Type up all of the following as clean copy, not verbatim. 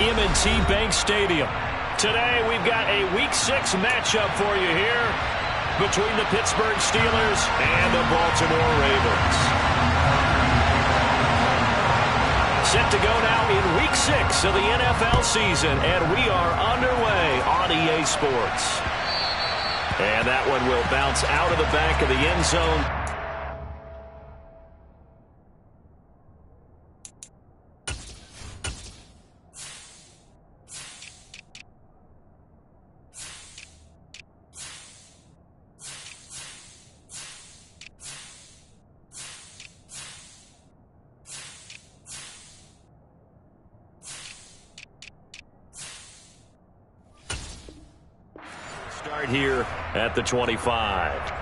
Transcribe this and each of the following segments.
M&T Bank Stadium. Today we've got a Week 6 matchup for you here between the Pittsburgh Steelers and the Baltimore Ravens. Set to go now in Week 6 of the NFL season, and we are underway on EA Sports. And that one will bounce out of the back of the end zone. Start here at the 25.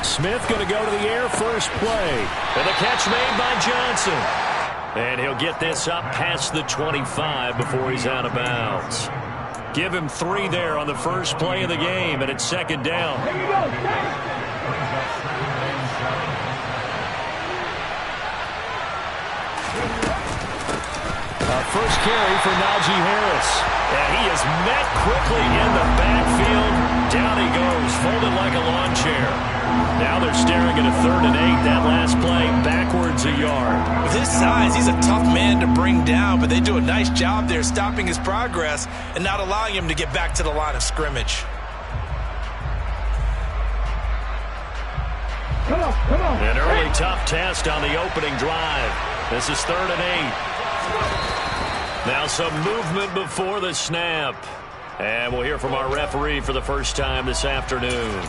Smith going to go to the air first play. And the catch made by Johnson. And he'll get this up past the 25 before he's out of bounds. Give him 3 there on the first play of the game, and it's second down. First carry for Najee Harris. And he is met quickly in the backfield. Down he goes, folded like a lawn chair. Now they're staring at a 3rd and 8. That last play, backwards a yard. With his size, he's a tough man to bring down, but they do a nice job there stopping his progress and not allowing him to get back to the line of scrimmage. Come on. An early tough test on the opening drive. This is 3rd and 8. Now some movement before the snap. And we'll hear from our referee for the first time this afternoon.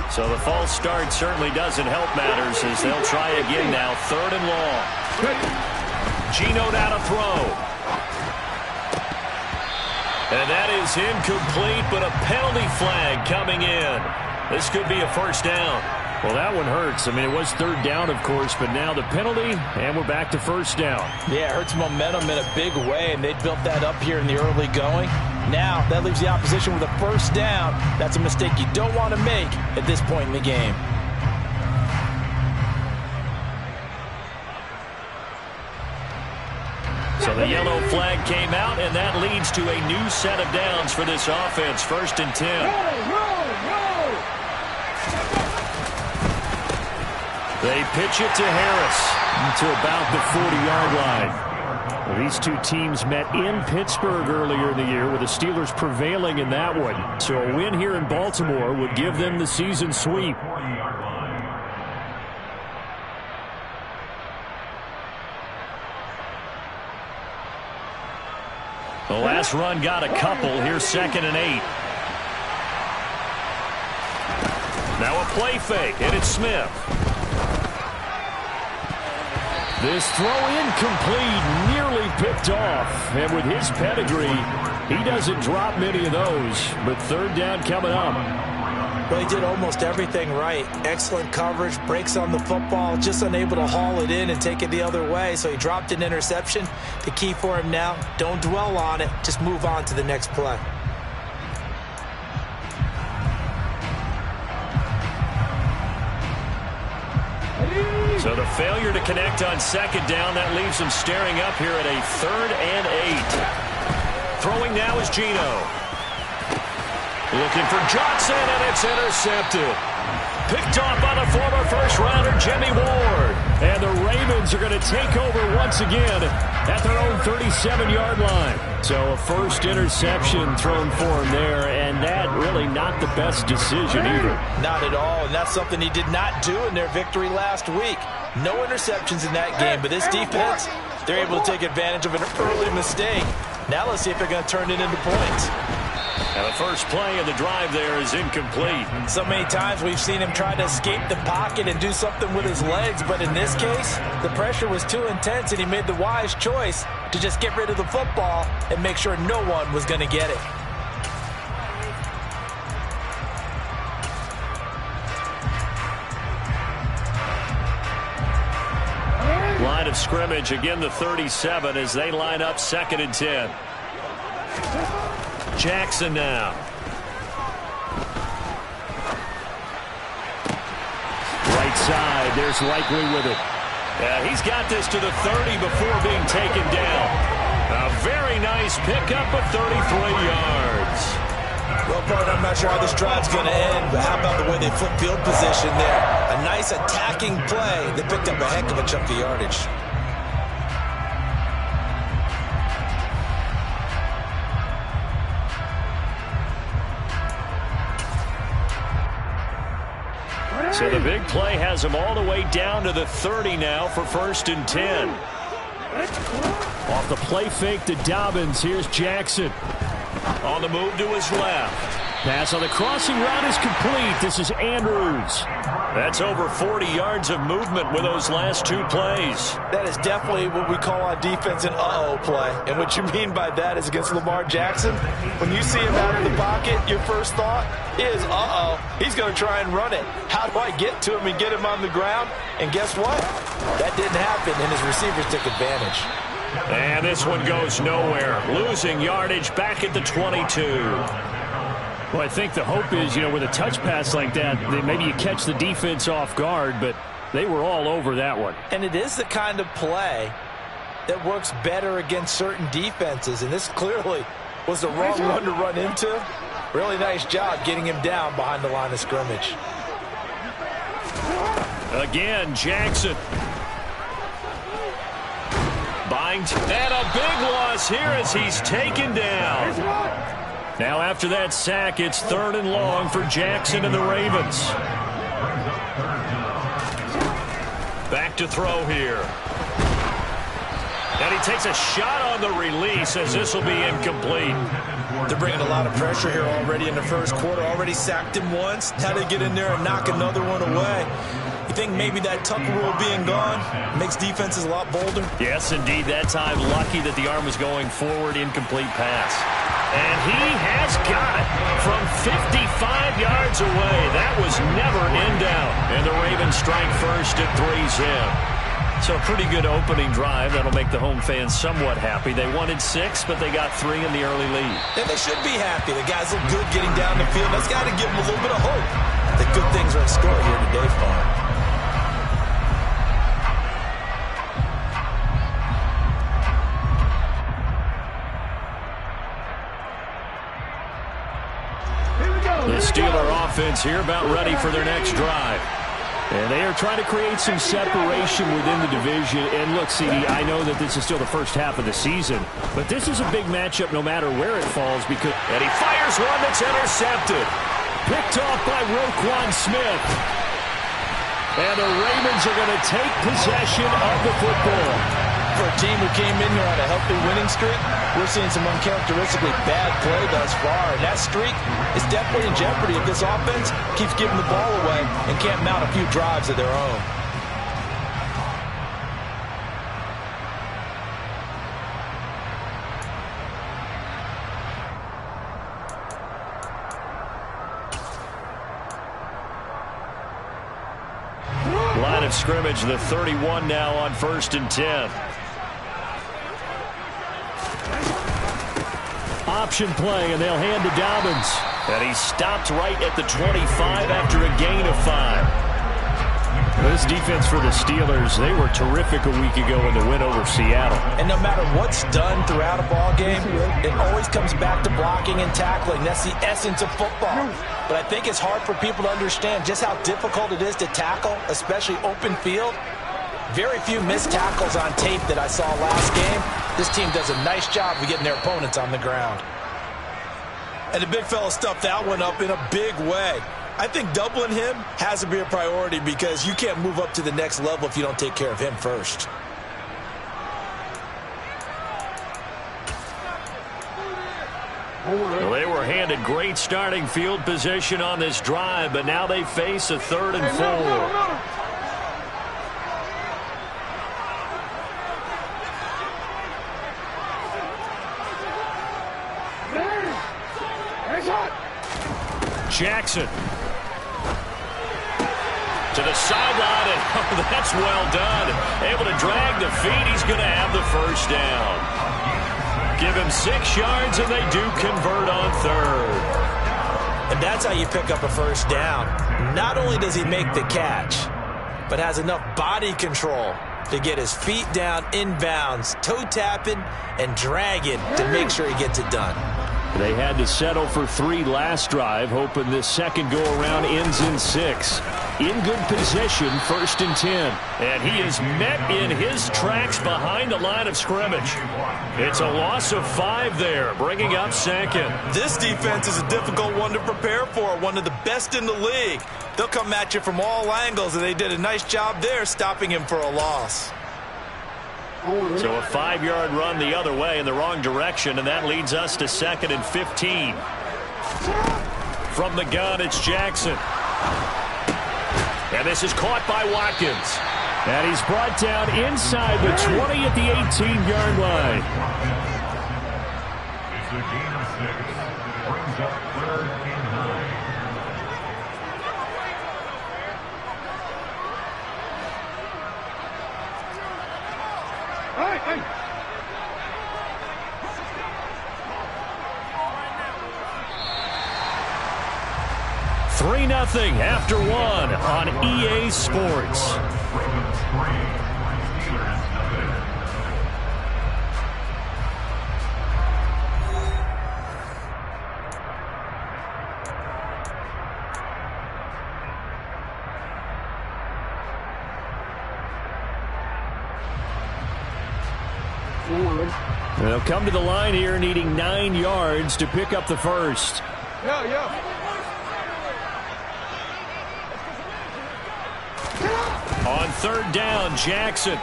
So the false start certainly doesn't help matters as they'll try again now. 3rd and long. Geno now to throw. And that is incomplete, but a penalty flag coming in. This could be a first down. Well, that one hurts. I mean, it was 3rd down, of course, but now the penalty, and we're back to first down. Yeah, it hurts momentum in a big way, and they built that up here in the early going. Now, that leaves the opposition with a first down. That's a mistake you don't want to make at this point in the game. So the yellow flag came out, and that leads to a new set of downs for this offense. 1st and 10. They pitch it to Harris to about the 40-yard line. Well, these two teams met in Pittsburgh earlier in the year, with the Steelers prevailing in that one. So a win here in Baltimore would give them the season sweep. The last run got a couple. Here's 2nd and 8. Now a play fake, and it's Smith. This throw incomplete, nearly picked off. And with his pedigree, he doesn't drop many of those. But 3rd down coming up. Well, he did almost everything right. Excellent coverage, breaks on the football, just unable to haul it in and take it the other way. So he dropped an interception. The key for him now, don't dwell on it. Just move on to the next play. So the failure to connect on 2nd down, that leaves them staring up here at a 3rd and 8. Throwing now is Geno. Looking for Johnson, and it's intercepted. Picked off by the former first-rounder Jimmy Ward. And the Ravens are going to take over once again at their own 37-yard line. So a first interception thrown for him there, and that really not the best decision either. Not at all, and that's something he did not do in their victory last week. No interceptions in that game, but this defense, they're able to take advantage of an early mistake. Now let's see if they're going to turn it into points. And the first play of the drive there is incomplete. So many times we've seen him try to escape the pocket and do something with his legs, but in this case, the pressure was too intense and he made the wise choice to just get rid of the football and make sure no one was going to get it. Line of scrimmage, again the 37 as they line up 2nd and 10. Jackson now. Right side, there's Likely with it. He's got this to the 30 before being taken down. A very nice pickup of 33 yards. Well, partner, I'm not sure how this drive's going to end, but how about the way they flip field position there? A nice attacking play. They picked up a heck of a chunk of yardage. So the big play has him all the way down to the 30 now for 1st and 10. Off the play fake to Dobbins. Here's Jackson. On the move to his left. Pass on the crossing route is complete. This is Andrews. That's over 40 yards of movement with those last 2 plays. That is definitely what we call on defense an uh-oh play. And what you mean by that is against Lamar Jackson, when you see him out of the pocket, your first thought is, uh-oh, he's going to try and run it. How do I get to him and get him on the ground? And guess what? That didn't happen, and his receivers took advantage. And this one goes nowhere. Losing yardage back at the 22. Well, I think the hope is, with a touch pass like that, maybe you catch the defense off guard, but they were all over that one. And it is the kind of play that works better against certain defenses, and this clearly was the wrong one to run into. Really nice job getting him down behind the line of scrimmage. Again, Jackson. And a big loss here as he's taken down. Now after that sack, it's 3rd and long for Jackson and the Ravens. Back to throw here. And he takes a shot on the release as this will be incomplete. They're bringing a lot of pressure here already in the first quarter. Already sacked him once. Now they get in there and knock another one away. You think maybe that tuck rule being gone makes defenses a lot bolder? Yes, indeed. That time, lucky that the arm was going forward, incomplete pass. And he has got it from 55 yards away. That was never in doubt. And the Ravens strike first at 3-zip. So a pretty good opening drive. That'll make the home fans somewhat happy. They wanted 6, but they got 3 in the early lead. And they should be happy. The guys look good getting down the field. That's got to give them a little bit of hope that good things are in store here today for them. The Steeler offense here about ready for their next drive. And they are trying to create some separation within the division. And look, CD, I know that this is still the first half of the season, but this is a big matchup no matter where it falls. And he fires one that's intercepted. Picked off by Roquan Smith. And the Ravens are going to take possession of the football. For a team who came in here on a healthy winning streak, we're seeing some uncharacteristically bad play thus far. And that streak is definitely in jeopardy if this offense keeps giving the ball away and can't mount a few drives of their own. Line of scrimmage, the 31 now on 1st and 10. Option play, and they'll hand to Dobbins. And he stopped right at the 25 after a gain of 5. This defense for the Steelers, they were terrific a week ago in the win over Seattle. And no matter what's done throughout a ball game, it always comes back to blocking and tackling. That's the essence of football. But I think it's hard for people to understand just how difficult it is to tackle, especially open field. Very few missed tackles on tape that I saw last game. This team does a nice job of getting their opponents on the ground. And the big fella stuffed that one up in a big way. I think doubling him has to be a priority because you can't move up to the next level if you don't take care of him first. Well, they were handed great starting field position on this drive, but now they face a 3rd and 4. Jackson to the sideline, and oh, that's well done. Able to drag the feet. He's going to have the first down. Give him 6 yards, and they do convert on 3rd. And that's how you pick up a first down. Not only does he make the catch, but has enough body control to get his feet down inbounds, toe tapping, and dragging to make sure he gets it done. They had to settle for 3 last drive, hoping this second go-around ends in 6. In good position, 1st and 10. And he is met in his tracks behind the line of scrimmage. It's a loss of 5 there, bringing up 2nd. This defense is a difficult one to prepare for, one of the best in the league. They'll come at you from all angles, and they did a nice job there stopping him for a loss. So a 5-yard run the other way in the wrong direction, and that leads us to 2nd and 15. From the gun, it's Jackson. And this is caught by Watkins. And he's brought down inside the 20 at the 18-yard line. It's a gain of 6. Brings up 3rd and 9. Hey! 3-0 after 1 on EA Sports. They'll come to the line here needing 9 yards to pick up the first. On 3rd down, Jackson. And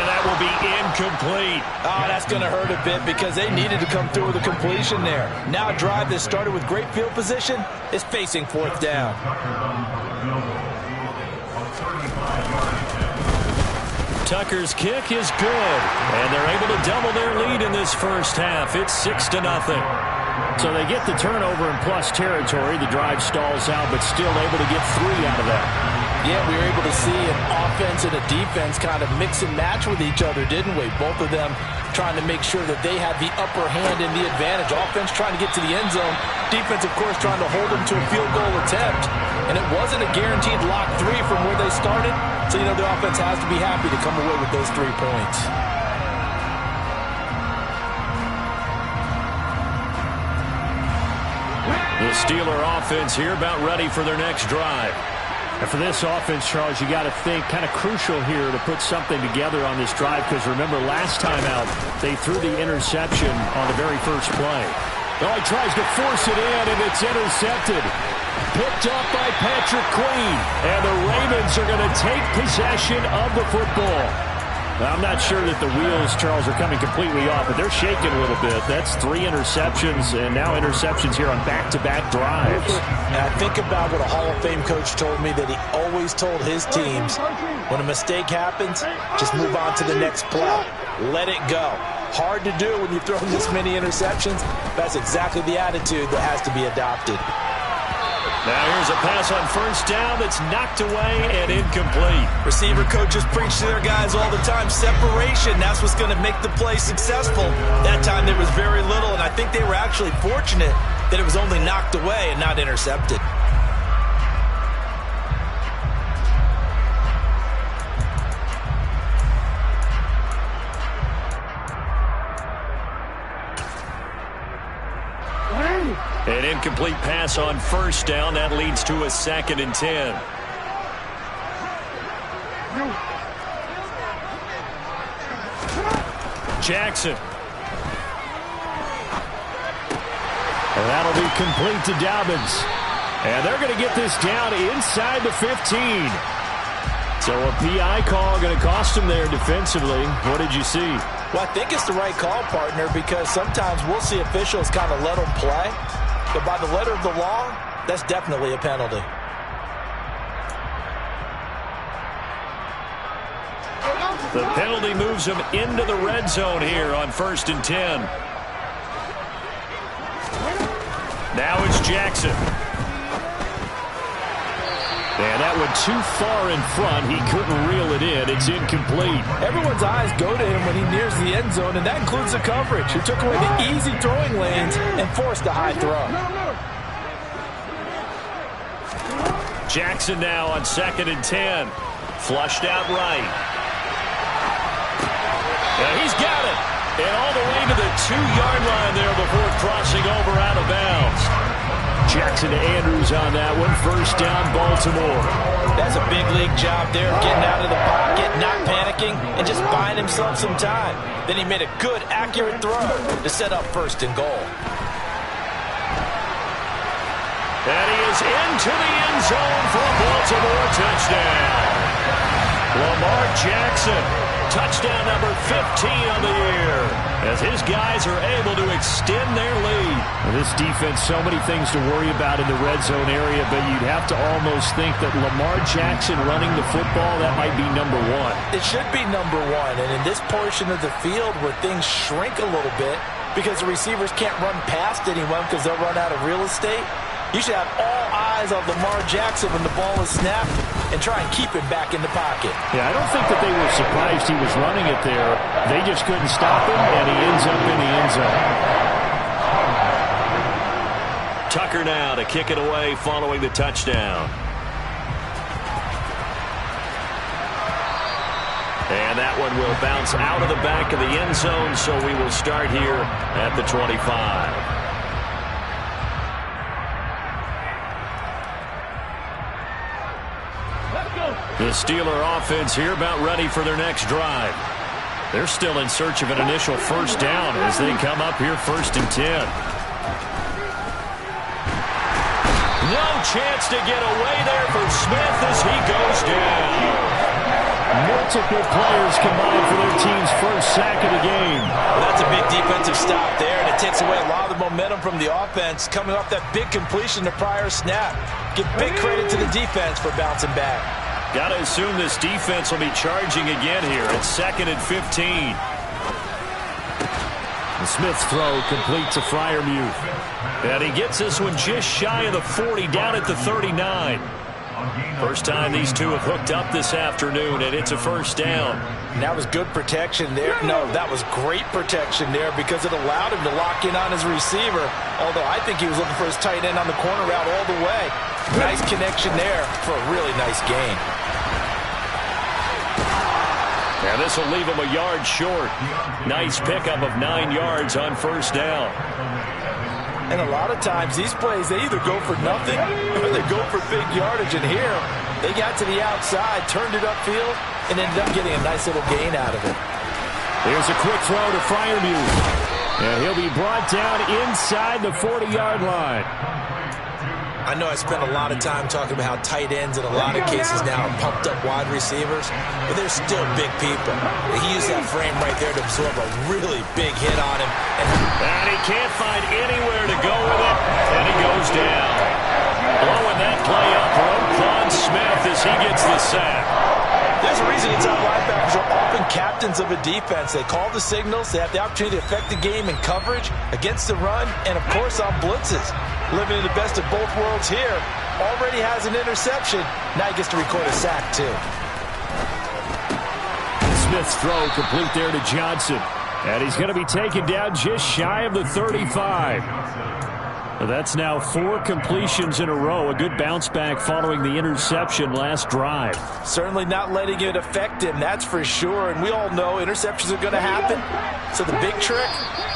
that will be incomplete. Oh, that's going to hurt a bit because they needed to come through with a completion there. Now a drive that started with great field position is facing 4th down. Tucker's kick is good, and they're able to double their lead in this first half. It's 6-0. So they get the turnover in plus territory. The drive stalls out, but still able to get 3 out of that. Yeah, we were able to see an offense and a defense kind of mix and match with each other, didn't we? Both of them trying to make sure that they had the upper hand and the advantage. Offense trying to get to the end zone. Defense, of course, trying to hold them to a field goal attempt. And it wasn't a guaranteed lock 3 from where they started. So, you know, the offense has to be happy to come away with those 3 points. The Steeler offense here about ready for their next drive. And for this offense, Charles, you got to think kind of crucial here to put something together on this drive, because remember last time out they threw the interception on the very first play. Oh, he tries to force it in, and it's intercepted. Picked up by Patrick Queen, and the Ravens are going to take possession of the football. I'm not sure that the wheels, Charles, are coming completely off, but they're shaking a little bit. That's 3 interceptions, and now interceptions here on back-to-back drives. And I think about what a Hall of Fame coach told me, that he always told his teams, when a mistake happens, just move on to the next play. Let it go. Hard to do when you throw this many interceptions. That's exactly the attitude that has to be adopted. Now here's a pass on 1st down that's knocked away and incomplete. Receiver coaches preach to their guys all the time. Separation, that's what's going to make the play successful. That time there was very little, and I think they were actually fortunate that it was only knocked away and not intercepted. An incomplete pass on 1st down. That leads to a 2nd and 10. Jackson. And that'll be complete to Dobbins. And they're going to get this down inside the 15. So a PI call going to cost him there defensively. What did you see? Well, I think it's the right call, partner, because sometimes we'll see officials kind of let them play. But by the letter of the law, that's definitely a penalty. The penalty moves him into the red zone here on 1st and 10. Now it's Jackson. And that one too far in front. He couldn't reel it in. It's incomplete. Everyone's eyes go to him when he nears the end zone, and that includes the coverage. He took away the easy throwing lanes and forced a high throw. Jackson now on 2nd and 10. Flushed out right. And he's got it. And all the way to the 2-yard line there before crossing over out of bounds. Jackson to Andrews on that one. 1st down, Baltimore. That's a big league job there, getting out of the pocket, not panicking, and just buying himself some time. Then he made a good, accurate throw to set up 1st and goal. And he is into the end zone for a Baltimore touchdown. Lamar Jackson, touchdown number 15 on the year, as his guys are able to extend their lead. Well, this defense, so many things to worry about in the red zone area, but you'd have to almost think that Lamar Jackson running the football, that might be number 1. It should be number 1, and in this portion of the field where things shrink a little bit because the receivers can't run past anyone because they'll run out of real estate, you should have all eyes on Lamar Jackson when the ball is snapped and try and keep him back in the pocket. Yeah, I don't think that they were surprised he was running it there. They just couldn't stop him, and he ends up in the end zone. Tucker now to kick it away following the touchdown. And that one will bounce out of the back of the end zone, so we will start here at the 25. The Steeler offense here about ready for their next drive. They're still in search of an initial 1st down as they come up here 1st and 10. No chance to get away there for Smith as he goes down. Multiple players combined for their team's 1st sack of the game. Well, that's a big defensive stop there, and it takes away a lot of the momentum from the offense coming off that big completion the prior snap. Give big credit to the defense for bouncing back. Got to assume this defense will be charging again here at 2nd and 15. The Smith's throw complete to Freiermuth. And he gets this one just shy of the 40, down at the 39. First time these two have hooked up this afternoon, and it's a 1st down. And that was good protection there. No, that was great protection there because it allowed him to lock in on his receiver, although I think he was looking for his tight end on the corner route all the way. Nice connection there for a really nice gain. And this will leave him a yard short. Nice pickup of 9 yards on 1st down. And a lot of times these plays, they either go for nothing or they go for big yardage. And here, they got to the outside, turned it upfield, and ended up getting a nice little gain out of it. Here's a quick throw to Freiermuth. And he'll be brought down inside the 40-yard line. I know I spent a lot of time talking about how tight ends in a lot of cases now are pumped up wide receivers, but they're still big people. He used that frame right there to absorb a really big hit on him. And he can't find anywhere to go with it, and he goes down. Blowing that play up for Roquan Smith as he gets the sack. There's a reason inside linebackers are often captains of a defense. They call the signals. They have the opportunity to affect the game in coverage, against the run, and, of course, on blitzes. Living in the best of both worlds here. Already has an interception. Now he gets to record a sack, too. Smith's throw complete there to Johnson. And he's going to be taken down just shy of the 35. That's now 4 completions in a row. A good bounce back following the interception last drive. Certainly not letting it affect him, that's for sure. And we all know interceptions are going to happen. So the big trick,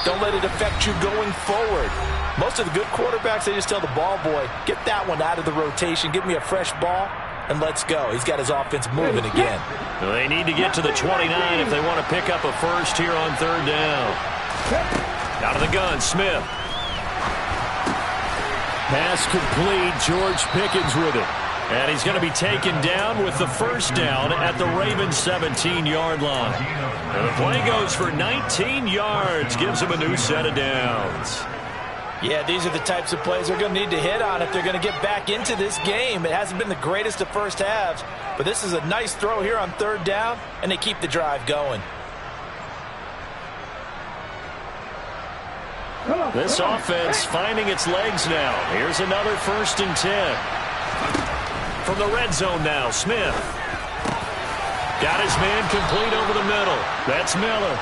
don't let it affect you going forward. Most of the good quarterbacks, they just tell the ball boy, get that one out of the rotation, give me a fresh ball, and let's go. He's got his offense moving again. Well, they need to get to the 29 if they want to pick up a 1st here on 3rd down. Out of the gun, Smith. Pass complete. George Pickens with it. And he's going to be taken down with the first down at the Ravens 17-yard line. And the play goes for 19 yards, gives him a new set of downs. Yeah, these are the types of plays they're going to need to hit on if they're going to get back into this game. It hasn't been the greatest of first halves, but this is a nice throw here on third down, and they keep the drive going. This offense finding its legs now. Here's another 1st and 10. From the red zone now, Smith. Got his man complete over the middle. That's Miller.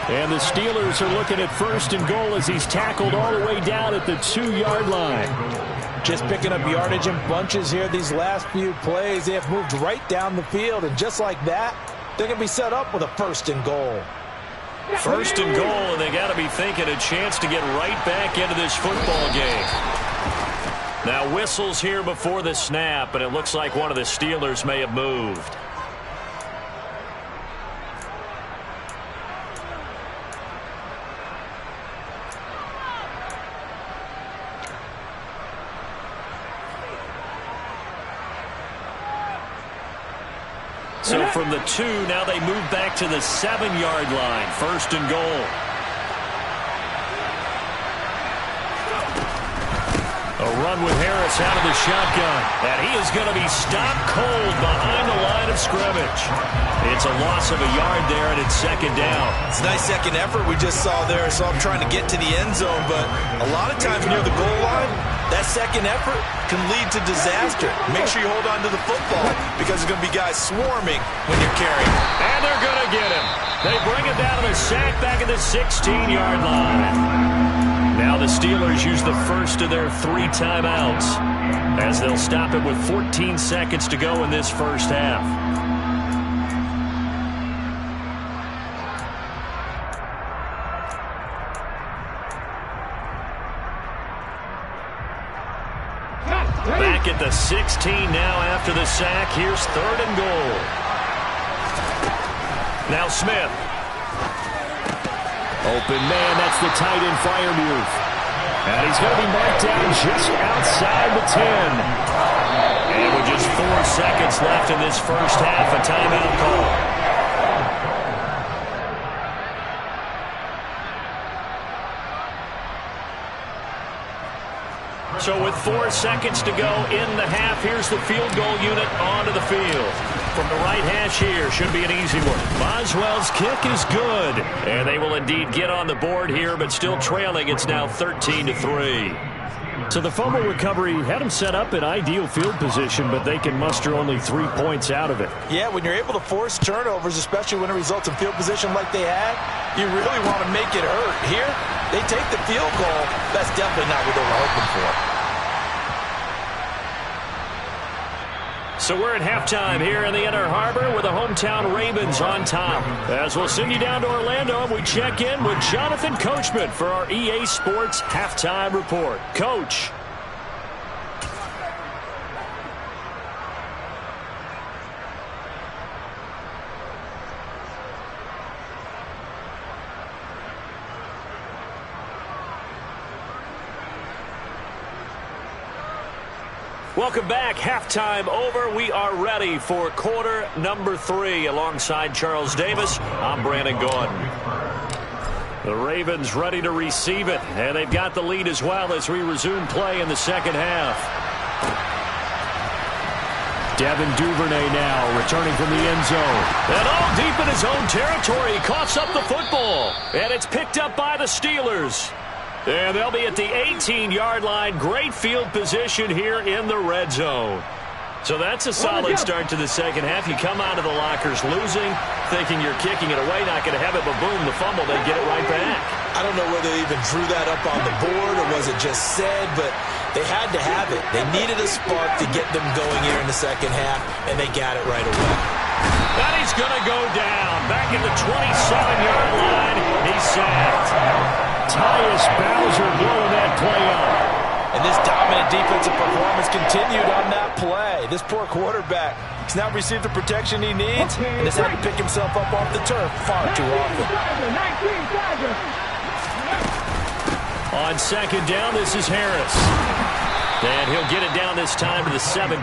And the Steelers are looking at 1st and goal as he's tackled all the way down at the 2-yard line. Just picking up yardage in bunches here these last few plays. They have moved right down the field, and just like that, they're going to be set up with a 1st and goal. 1st and goal, and they got to be thinking a chance to get right back into this football game. Now whistles here before the snap, and it looks like one of the Steelers may have moved. So from the 2, now they move back to the 7-yard line. 1st and goal. A run with Harris out of the shotgun. And he is going to be stopped cold behind the line of scrimmage. It's a loss of a yard there, and it's 2nd down. It's a nice second effort we just saw there. So I'm trying to get to the end zone, but a lot of times near the goal line, that second effort can lead to disaster. Make sure you hold on to the football because there's going to be guys swarming when you're carrying. And they're going to get him. They bring him down to the sack back at the 16-yard line. Now the Steelers use the first of their 3 timeouts as they'll stop it with 14 seconds to go in this first half. Back at the 16 now after the sack. Here's 3rd and goal. Now Smith. Open man, that's the tight end fire move. And he's going to be marked down just outside the 10. And with just 4 seconds left in this first half, a timeout call. So with 4 seconds to go in the half, here's the field goal unit onto the field. From the right hash here, should be an easy one. Boswell's kick is good. And they will indeed get on the board here, but still trailing. It's now 13-3. So the fumble recovery had them set up in ideal field position, but they can muster only 3 points out of it. Yeah, when you're able to force turnovers, especially when it results in field position like they had, you really want to make it hurt. Here, they take the field goal. That's definitely not what they were hoping for. So we're at halftime here in the Inner Harbor with the hometown Ravens on top. As we'll send you down to Orlando, and we check in with Jonathan Coachman for our EA Sports Halftime Report. Coach. Welcome back. Halftime over. We are ready for quarter number 3. Alongside Charles Davis, I'm Brandon Gordon. The Ravens ready to receive it, and they've got the lead as well as we resume play in the second half. Devin Duvernay now returning from the end zone. And all deep in his own territory. He coughs up the football, and it's picked up by the Steelers. And they'll be at the 18-yard line. Great field position here in the red zone. So that's a solid start to the second half. You come out of the lockers losing, thinking you're kicking it away, not going to have it, but boom, the fumble, they get it right back. I don't know whether they even drew that up on the board or was it just said, but they had to have it. They needed a spark to get them going here in the second half, and they got it right away. And he's going to go down. Back at the 27-yard line, he's sacked. Tyus Bowser blowing that play up. And this dominant defensive performance continued on that play. This poor quarterback has now received the protection he needs and has had to pick himself up off the turf far too often. On second down, this is Harris. And he'll get it down this time to the 17.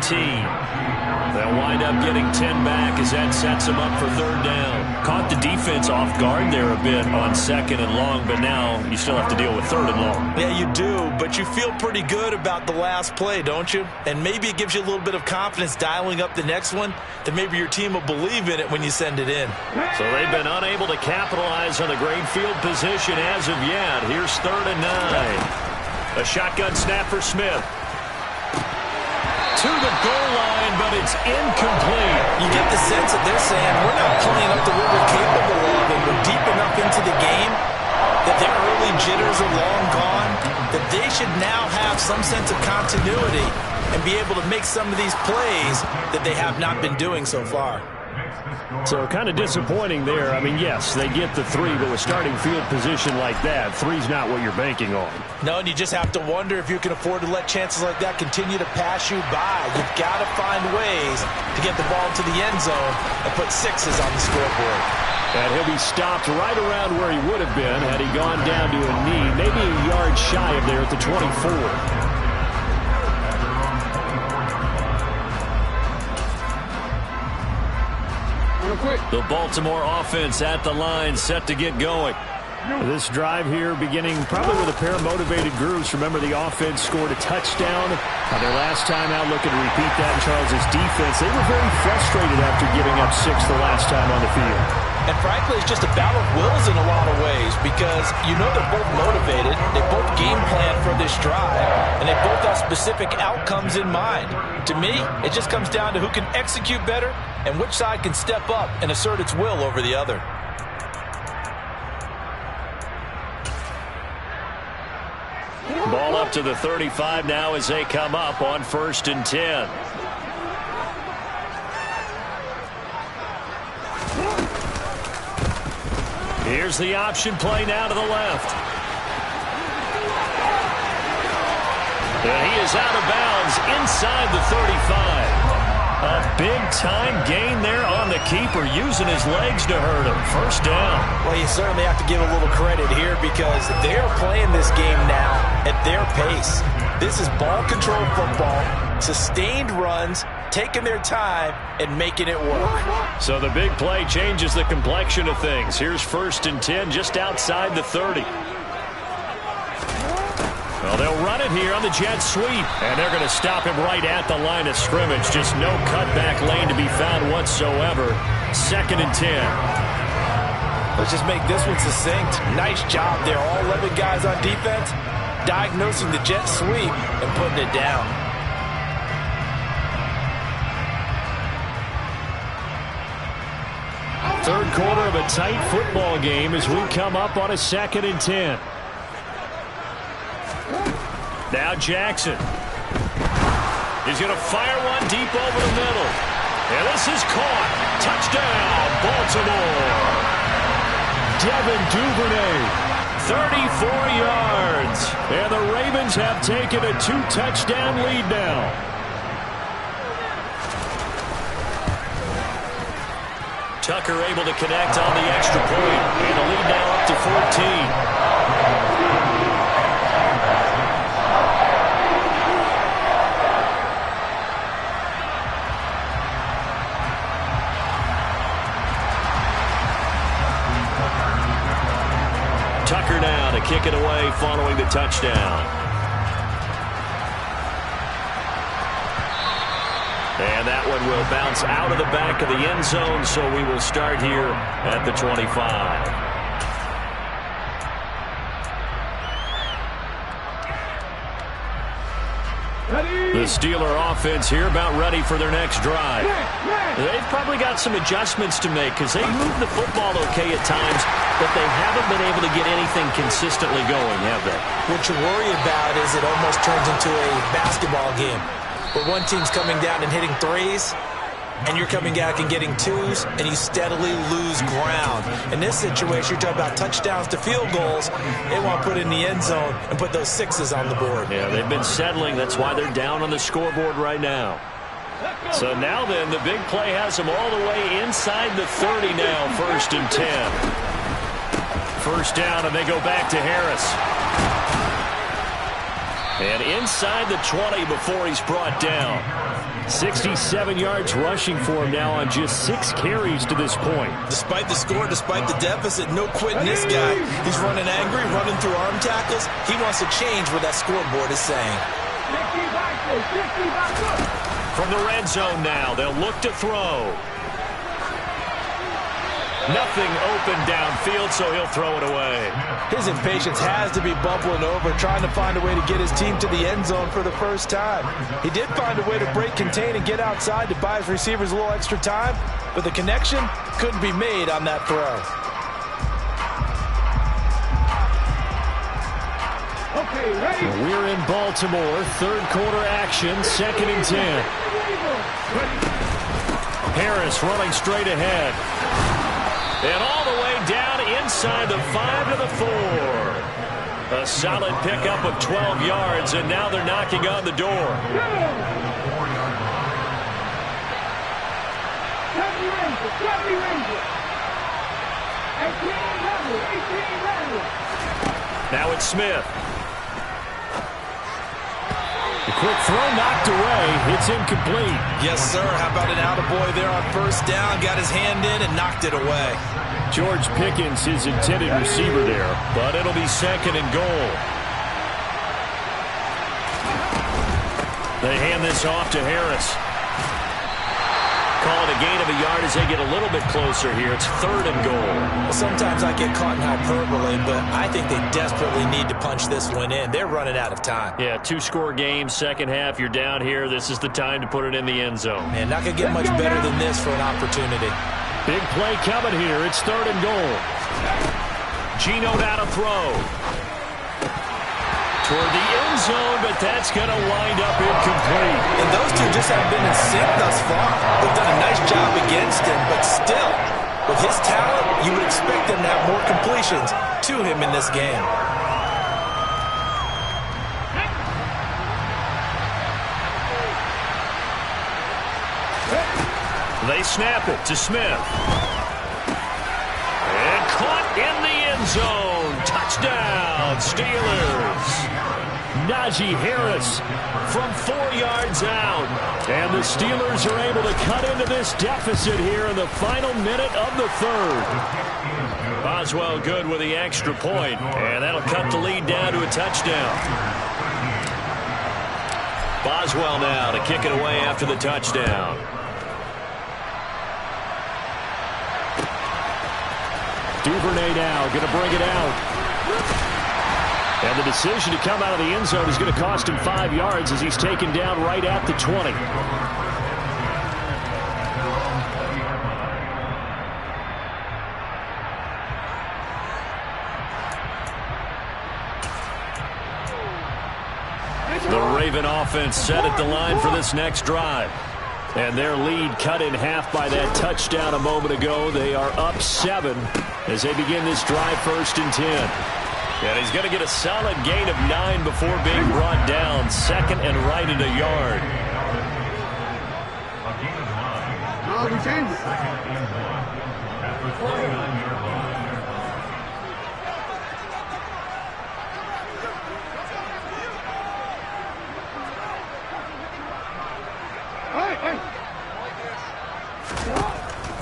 They'll wind up getting 10 back as that sets them up for third down. Caught the defense off guard there a bit on second and long, but now you still have to deal with third and long. Yeah, you do, but you feel pretty good about the last play, don't you? And maybe it gives you a little bit of confidence dialing up the next one that maybe your team will believe in it when you send it in. So they've been unable to capitalize on the great field position as of yet. Here's 3rd and 9. A shotgun snap for Smith. To the goal line, but it's incomplete. You get the sense that they're saying, we're not playing up to what we're capable of, and we're deep enough into the game that the early jitters are long gone, that they should now have some sense of continuity and be able to make some of these plays that they have not been doing so far. So kind of disappointing there. I mean, yes, they get the 3, but with starting field position like that, 3's not what you're banking on. No, and you just have to wonder if you can afford to let chances like that continue to pass you by. You've got to find ways to get the ball into the end zone and put 6s on the scoreboard. And he'll be stopped right around where he would have been had he gone down to a knee, maybe a yard shy of there at the 24. The Baltimore offense at the line, set to get going. This drive here beginning probably with a pair of motivated groups. Remember, the offense scored a touchdown on their last time out, looking to repeat that in Charles' defense. They were very frustrated after giving up 6 the last time on the field. And frankly, it's just a battle of wills in a lot of ways because you know they're both motivated, they both game plan for this drive, and they both have specific outcomes in mind. To me, it just comes down to who can execute better and which side can step up and assert its will over the other. Ball up to the 35 now as they come up on 1st and 10. Here's the option play now to the left. And he is out of bounds inside the 35. A big-time gain there on the keeper, using his legs to hurt him. 1st down. Well, you certainly have to give a little credit here because they're playing this game now at their pace. This is ball control football, sustained runs, taking their time and making it work. So the big play changes the complexion of things. Here's 1st and 10 just outside the 30. Well, they'll run it here on the jet sweep, and they're going to stop him right at the line of scrimmage. Just no cutback lane to be found whatsoever. 2nd and 10. Let's just make this one succinct. Nice job there. All 11 guys on defense diagnosing the jet sweep and putting it down. Third quarter of a tight football game as we come up on a 2nd and 10. Now Jackson. He's going to fire one deep over the middle. And this is caught. Touchdown, Baltimore. Devin Duvernay. 34 yards. And the Ravens have taken a 2-touchdown lead now. Tucker able to connect on the extra point. And the lead now up to 14. Tucker now to kick it away following the touchdown. And that one will bounce out of the back of the end zone, so we will start here at the 25. The Steeler offense here about ready for their next drive. They've probably got some adjustments to make because they move the football okay at times, but they haven't been able to get anything consistently going, have they? What you worry about is it almost turns into a basketball game where one team's coming down and hitting 3s, and you're coming back and getting 2s, and you steadily lose ground. In this situation, you're talking about touchdowns to field goals. They want to put it in the end zone and put those 6s on the board. Yeah, they've been settling. That's why they're down on the scoreboard right now. So now then, the big play has them all the way inside the 30 now, 1st and 10. 1st down, and they go back to Harris. And inside the 20 before he's brought down. 67 yards rushing for him now on just 6 carries to this point. Despite the score, despite the deficit, no quitting this guy. He's running angry, running through arm tackles. He wants to change what that scoreboard is saying. From the red zone now, they'll look to throw. Nothing open downfield, so he'll throw it away. His impatience has to be bubbling over, trying to find a way to get his team to the end zone for the first time. He did find a way to break, contain, and get outside to buy his receivers a little extra time, but the connection couldn't be made on that throw. We're in Baltimore, third quarter action, 2nd and 10. Harris running straight ahead. And all the way down inside the 5 to the 4. A solid pickup of 12 yards, and now they're knocking on the door. Now it's Smith. The quick throw knocked away. It's incomplete. Yes, sir. How about an attaboy there on first down? Got his hand in and knocked it away. George Pickens, his intended receiver there, but it'll be 2nd and goal. They hand this off to Harris. Call it a gain of a yard as they get a little bit closer here. It's 3rd and goal. Well, sometimes I get caught in hyperbole, but I think they desperately need to punch this one in. They're running out of time. Yeah, 2-score game, second half, you're down here. This is the time to put it in the end zone. Man, not going to get much better than this for an opportunity. Big play coming here. It's 3rd and goal. Geno now to throw. Toward the end zone, but that's going to wind up incomplete. And those two just haven't been in sync thus far. They've done a nice job against him, but still, with his talent, you would expect him to have more completions to him in this game. They snap it to Smith. And caught in the end zone. Touchdown, Steelers. Najee Harris from 4 yards out. And the Steelers are able to cut into this deficit here in the final minute of the 3rd. Boswell good with the extra point, and that'll cut the lead down to a touchdown. Boswell now to kick it away after the touchdown. Duvernay now going to bring it out. And the decision to come out of the end zone is going to cost him 5 yards as he's taken down right at the 20. The Raven offense set at the line for this next drive. And their lead cut in half by that touchdown a moment ago. They are up 7 as they begin this drive, 1st and 10. And he's going to get a solid gain of 9 before being brought down. 2nd and right at a yard. Oh, we changed it. At the 49-yard line.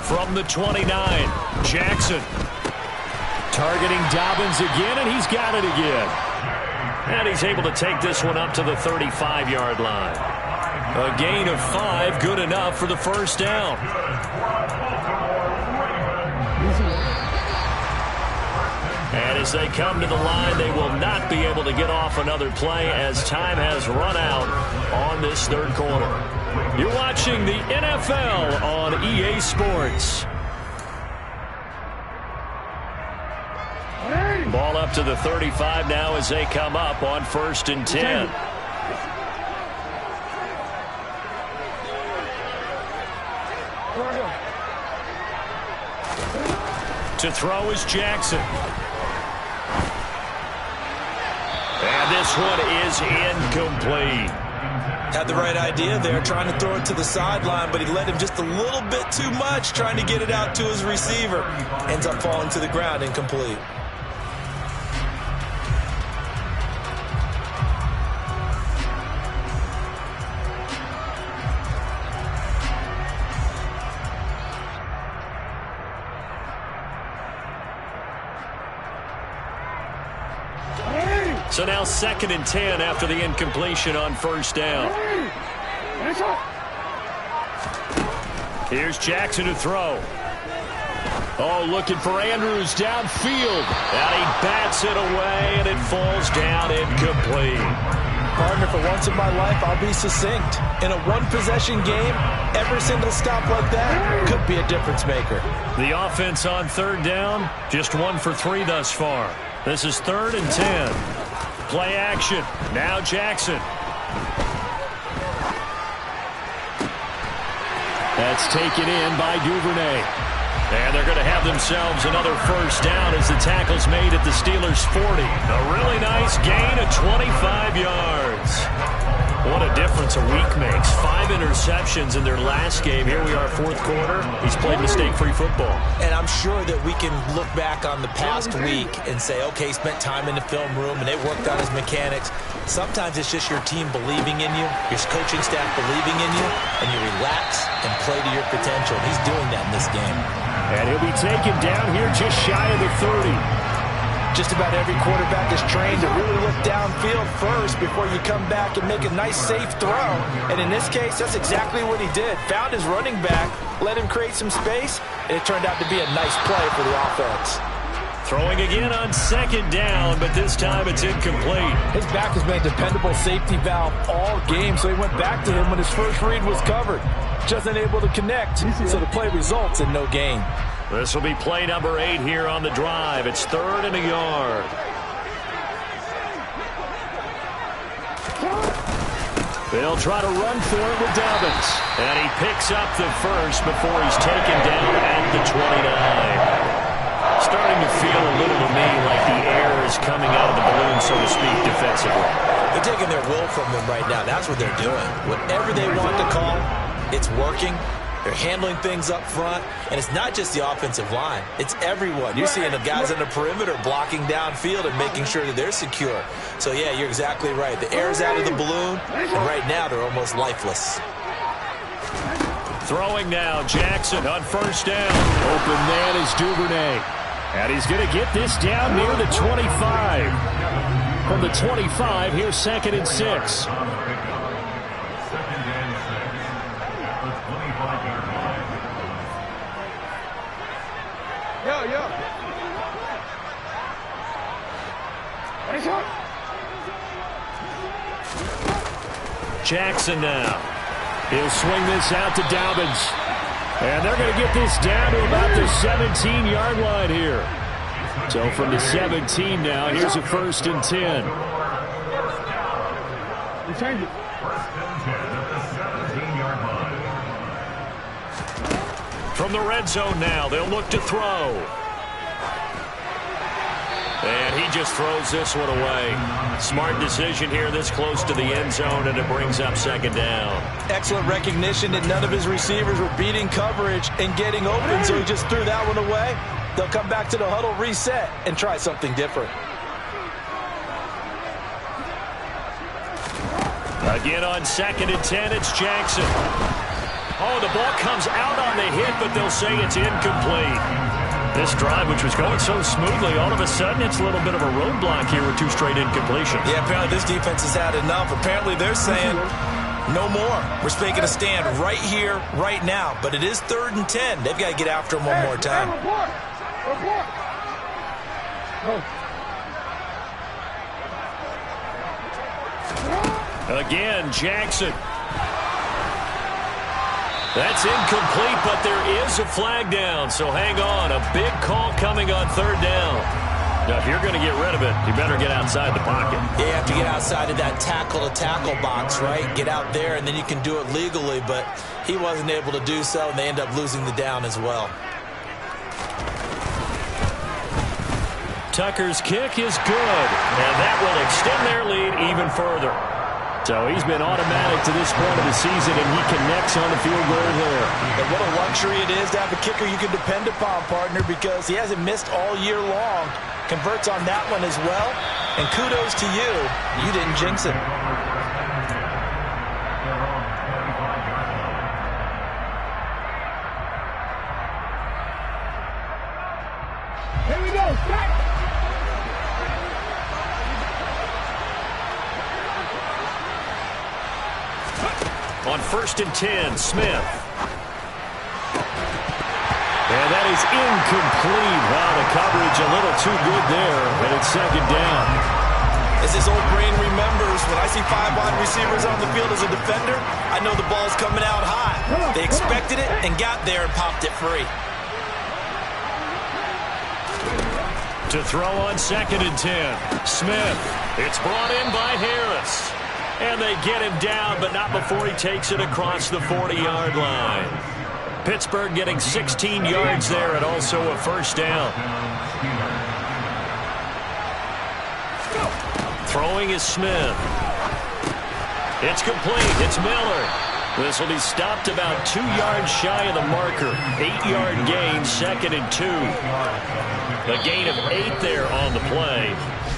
From the 29, Jackson. Targeting Dobbins again, and he's got it again. And he's able to take this one up to the 35-yard line. A gain of 5, good enough for the first down. And as they come to the line, they will not be able to get off another play as time has run out on this 3rd quarter. You're watching the NFL on EA Sports. Ball up to the 35 now as they come up on 1st and 10. To throw is Jackson. And this one is incomplete. Had the right idea there, trying to throw it to the sideline, but he led him just a little bit too much, trying to get it out to his receiver. Ends up falling to the ground, incomplete. So now 2nd and 10 after the incompletion on first down. Here's Jackson to throw. Oh, looking for Andrews downfield. And he bats it away, and it falls down incomplete. Partner, for once in my life, I'll be succinct. In a one-possession game, every single stop like that could be a difference maker. The offense on 3rd down, just 1 for 3 thus far. This is 3rd and 10. Play action. Now Jackson. That's taken in by Duvernay. And they're going to have themselves another first down as the tackle's made at the Steelers' 40. A really nice gain of 25 yards. What a difference a week makes. 5 interceptions in their last game. Here we are, 4th quarter. He's played mistake-free football. And I'm sure that we can look back on the past week and say, okay, he spent time in the film room and they worked on his mechanics. Sometimes it's just your team believing in you, your coaching staff believing in you, and you relax and play to your potential. He's doing that in this game. And he'll be taken down here just shy of the 30. Just about every quarterback is trained to really look downfield first before you come back and make a nice, safe throw. And in this case, that's exactly what he did. Found his running back, let him create some space, and it turned out to be a nice play for the offense. Throwing again on 2nd down, but this time it's incomplete. His back has been a dependable safety valve all game, so he went back to him when his first read was covered. Just unable to connect, so the play results in no gain. This will be play number 8 here on the drive. It's 3rd and a yard. They'll try to run for it with Dobbins. And he picks up the first before he's taken down at the 29. Starting to feel a little to me like the air is coming out of the balloon, so to speak, defensively. They're taking their will from them right now. That's what they're doing. Whatever they want to call, it's working. They're handling things up front, and it's not just the offensive line. It's everyone. You're seeing the guys on the perimeter blocking downfield and making sure that they're secure. So, yeah, you're exactly right. The air's out of the balloon, and right now they're almost lifeless. Throwing now, Jackson on first down. Open man is Duvernay. And he's going to get this down near the 25. From the 25, here's 2nd and 6. Jackson now. He'll swing this out to Dobbins. And they're going to get this down to about the 17-yard line here. So from the 17 now, here's a 1st and 10. From the red zone now, they'll look to throw. And he just throws this one away. Smart decision here this close to the end zone, and it brings up 2nd down. Excellent recognition that none of his receivers were beating coverage and getting open, so he just threw that one away. They'll come back to the huddle, reset, and try something different. Again on 2nd and 10, it's Jackson. Oh, the ball comes out on the hit, but they'll say it's incomplete. This drive, which was going so smoothly, all of a sudden it's a little bit of a roadblock here with 2 straight incompletions. Yeah, apparently this defense has had enough. Apparently they're saying no more. We're making a stand right here, right now. But it is 3rd and 10. They've got to get after him one more time. Again, Jackson. That's incomplete, but there is a flag down, so hang on. A big call coming on 3rd down. Now, if you're going to get rid of it, you better get outside the pocket. Yeah, you have to get outside of that tackle-to-tackle box, right? Get out there, and then you can do it legally, but he wasn't able to do so, and they end up losing the down as well. Tucker's kick is good, and that will extend their lead even further. So he's been automatic to this point of the season, and he connects on the field goal there. And what a luxury it is to have a kicker you can depend upon, partner, because he hasn't missed all year long. Converts on that one as well. And kudos to you. You didn't jinx it. Here we go. Back. first and 10. Smith. And that is incomplete. Wow, the coverage a little too good there, and it's second down. As his old brain remembers, when I see 5 wide receivers on the field as a defender, I know the ball's coming out high. They expected it and got there and popped it free. To throw on second and 10. Smith. It's brought in by Harris. And they get him down, but not before he takes it across the 40-yard line. Pittsburgh getting 16 yards there and also a first down. Throwing is Smith. It's complete. It's Miller. This will be stopped about 2 yards shy of the marker. 8-yard gain, second and 2. A gain of 8 there on the play.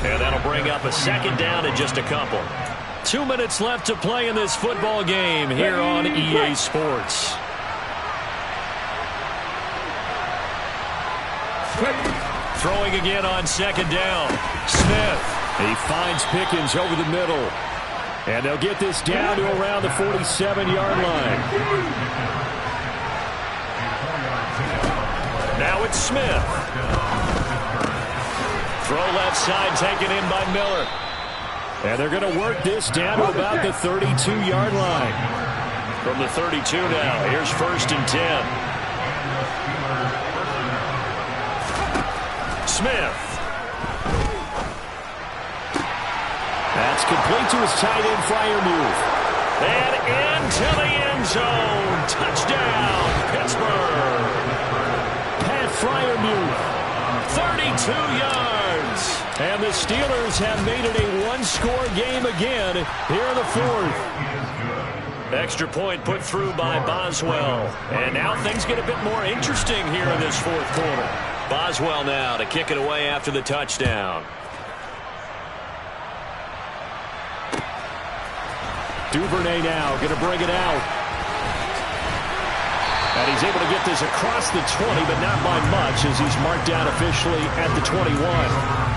And that'll bring up a second down in just a couple. 2 minutes left to play in this football game here on EA Sports. Throwing again on second down. Smith. He finds Pickens over the middle. And they'll get this down to around the 47-yard line. Now it's Smith. Throw left side taken in by Miller. And they're going to work this down to about the 32-yard line. From the 32 now, here's first and 10. Smith. That's complete to his tight end, Freiermuth. And into the end zone. Touchdown, Pittsburgh. Pat Freiermuth, 32 yards. And the Steelers have made it a one-score game again here in the fourth. Extra point put through by Boswell. And now things get a bit more interesting here in this fourth quarter. Boswell now to kick it away after the touchdown. Duvernay now going to bring it out. And he's able to get this across the 20, but not by much as he's marked down officially at the 21.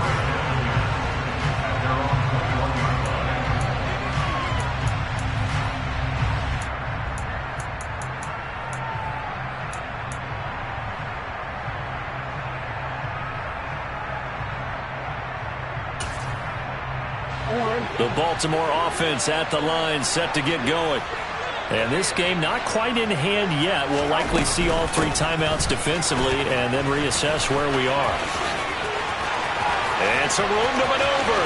The Baltimore offense at the line, set to get going. And this game not quite in hand yet. We'll likely see all 3 timeouts defensively and then reassess where we are. And some room to maneuver.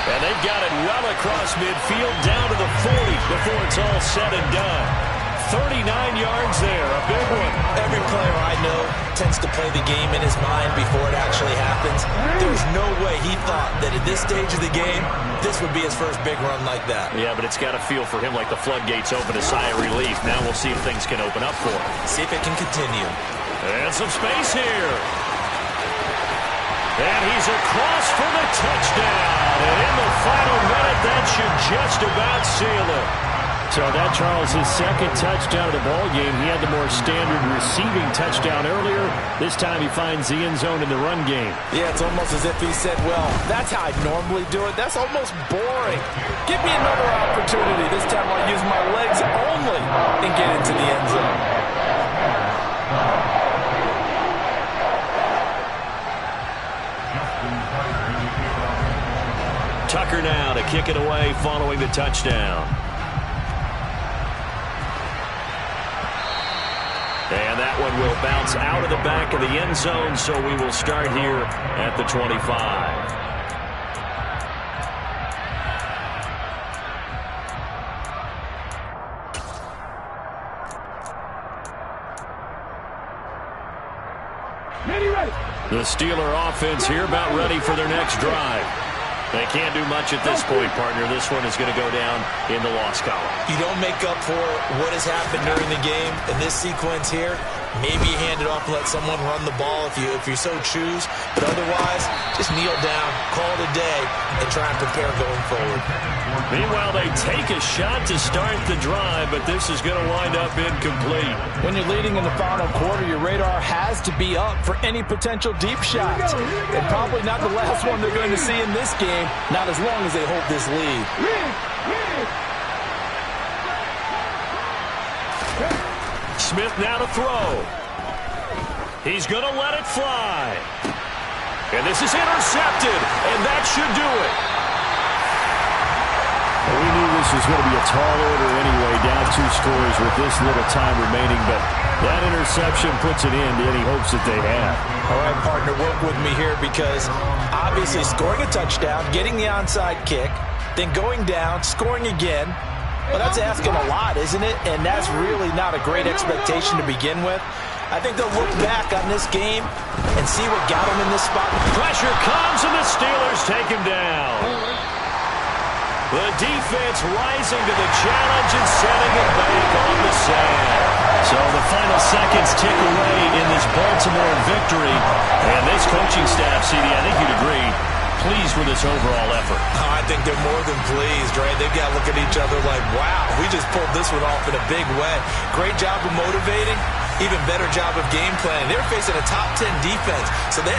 And they've got it well across midfield down to the 40 before it's all said and done. 39 yards there, a big one. Every player I know tends to play the game in his mind before it actually happens. There's no way he thought that at this stage of the game, this would be his first big run like that. Yeah, but it's got to feel for him like the floodgates open, a sigh of relief. Now we'll see if things can open up for him. See if it can continue. And some space here. And he's across for the touchdown. And in the final minute, that should just about seal it. So that, Charles, his second touchdown of the ball game. He had the more standard receiving touchdown earlier. This time he finds the end zone in the run game. Yeah, it's almost as if he said, well, that's how I normally do it. That's almost boring. Give me another opportunity. This time I'll use my legs only and get into the end zone. Tucker now to kick it away following the touchdown. And that one will bounce out of the back of the end zone, so we will start here at the 25. The Steeler offense here about ready for their next drive. They can't do much at this point, partner. This one is going to go down in the loss column. You don't make up for what has happened during the game. In this sequence here, maybe you hand it off and let someone run the ball if you so choose. But otherwise, just kneel down, call it a day, and try and prepare going forward. Meanwhile, they take a shot to start the drive, but this is going to wind up incomplete. When you're leading in the final quarter, your radar has to be up for any potential deep shots. And probably not the last one they're going to see in this game, not as long as they hold this lead. Smith now to throw. He's going to let it fly. And this is intercepted, and that should do it. Well, we knew this was going to be a tall order anyway, down 2 scores with this little time remaining, but that interception puts it in to any hopes that they have. All right, partner, work with me here because obviously scoring a touchdown, getting the onside kick, then going down, scoring again, well, that's asking a lot, isn't it? And that's really not a great expectation to begin with. I think they'll look back on this game and see what got them in this spot. Pressure comes, and the Steelers take him down. The defense rising to the challenge and setting it back on the sand. So the final seconds tick away in this Baltimore victory. And this coaching staff, CD, I think you'd agree, pleased with this overall effort. Oh, I think they're more than pleased, right? They've got to look at each other like, wow, we just pulled this one off in a big way. Great job of motivating, even better job of game planning. They're facing a top 10 defense, so they